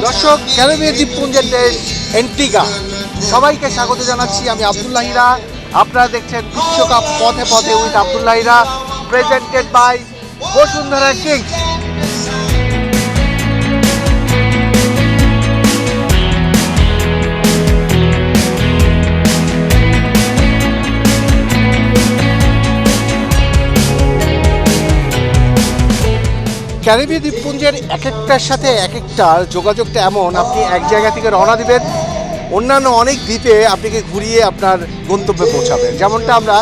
দর্শক, ক্যারিবীয় দ্বীপপুঞ্জের দেশ অ্যান্টিগা, সবাইকে স্বাগত জানাচ্ছি। আমি আব্দুল্লাহ হীরা। আপনারা দেখছেন বিশ্বকাপ পথে পথে with Abdullah Hira, presented by Bashundhara Kings. ক্যারিবীয় দ্বীপপুঞ্জের এক একটার সাথে এক একটার যোগাযোগটা এমন, আপনি এক জায়গা থেকে রওনা দিবেন, অন্যান্য অনেক দ্বীপে আপনাকে ঘুরিয়ে আপনার গন্তব্যে পৌঁছাবেন। যেমনটা আমরা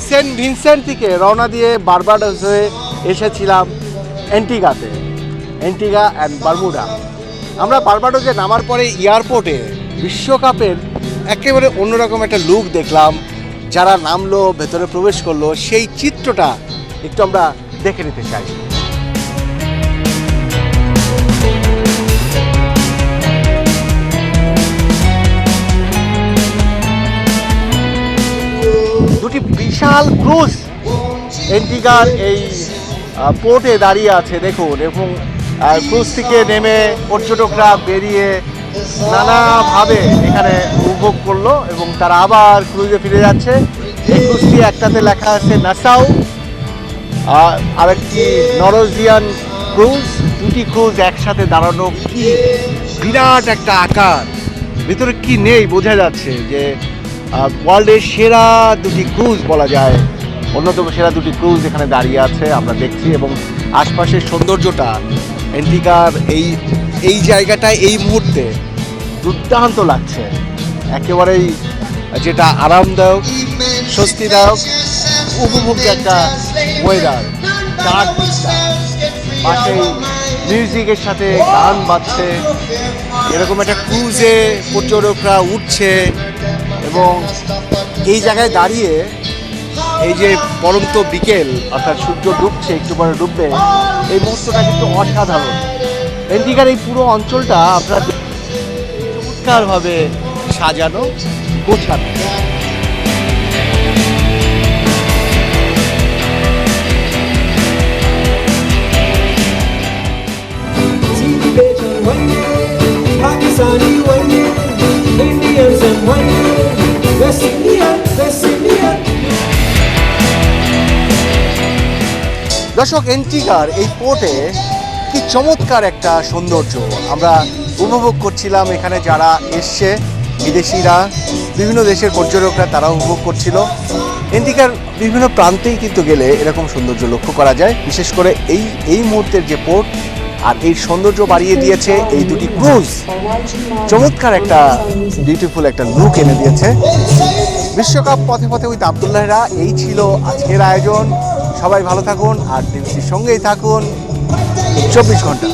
সেন্ট ভিনসেন্ট থেকে রওনা দিয়ে বারবাডোস হয়ে এসেছিলাম অ্যান্টিগাতে, অ্যান্টিগা অ্যান্ড বারমুডা। আমরা বারবাডোসে নামার পরে এয়ারপোর্টে বিশ্বকাপের একেবারে অন্যরকম একটা লুক দেখলাম। যারা নামলো, ভেতরে প্রবেশ করলো, সেই চিত্রটা একটু আমরা দেখে নিতে চাই। দুটি বিশাল ক্রুজ অ্যান্টিগার এই পোর্টে দাঁড়িয়ে আছে দেখুন, এবং ক্রুজ থেকে নেমে পর্যটকরা বেরিয়ে নানাভাবে এখানে উপভোগ করলো এবং তারা আবার ক্রুজে ফিরে যাচ্ছে। এই ক্রুজটি একটাতে লেখা আছে নাসাউ, আরেকটি নরওয়েজিয়ান ক্রুজ। দুটি ক্রুজ একসাথে দাঁড়ানো, কি বিরাট একটা আকার, ভিতরে কি নেই বোঝা যাচ্ছে যে ওয়ার্ল্ডের সেরা দুটি ক্রুজ বলা যায়, অন্যতম সেরা দুটি ক্রুজ এখানে দাঁড়িয়ে আছে আমরা দেখছি। এবং আশপাশের সৌন্দর্যটা অ্যান্টিগার এই জায়গাটায় এই মুহূর্তে দুর্দান্ত লাগছে, একেবারেই যেটা আরামদায়ক, স্বস্তিদায়ক, উপভোগ্য একটা ওয়েদার। চারদিকটা পাশে মিউজিকের সাথে গান বাজছে, এরকম একটা ক্রুজে পর্যটকরা উঠছে এবং এই জায়গায় দাঁড়িয়ে এই যে পরন্ত বিকেল, অর্থাৎ সূর্য ডুবছে, একটু পরে ডুববে, এই মুহূর্তটা কিন্তু অসাধারণ। অ্যান্টিগার এই পুরো অঞ্চলটা আপনার চমৎকারভাবে সাজানো, গোছানো। Pakistani one year, Indians and one year, West Indian, West Indian. দর্শক, অ্যান্টিগার এই পোর্টে কি চমৎকার একটা সৌন্দর্য আমরা উপভোগ করছিলাম। এখানে যারা এসছে, বিদেশিরা, বিভিন্ন দেশের পর্যটকরা, তারা উপভোগ করছিল। অ্যান্টিগার বিভিন্ন প্রান্তেই কিন্তু গেলে এরকম সৌন্দর্য লক্ষ্য করা যায়, বিশেষ করে এই মুহূর্তের যে পোর্ট, আর এই সৌন্দর্য বাড়িয়ে দিয়েছে এই দুটি ক্রুজ, চমৎকার একটা বিউটিফুল একটা লুক এনে দিয়েছে। বিশ্বকাপ পথে পথে উইথ আব্দুল্লাহ হীরা, এই ছিল আজকের আয়োজন। সবাই ভালো থাকুন আর টিভির সঙ্গেই থাকুন 24 ঘন্টা।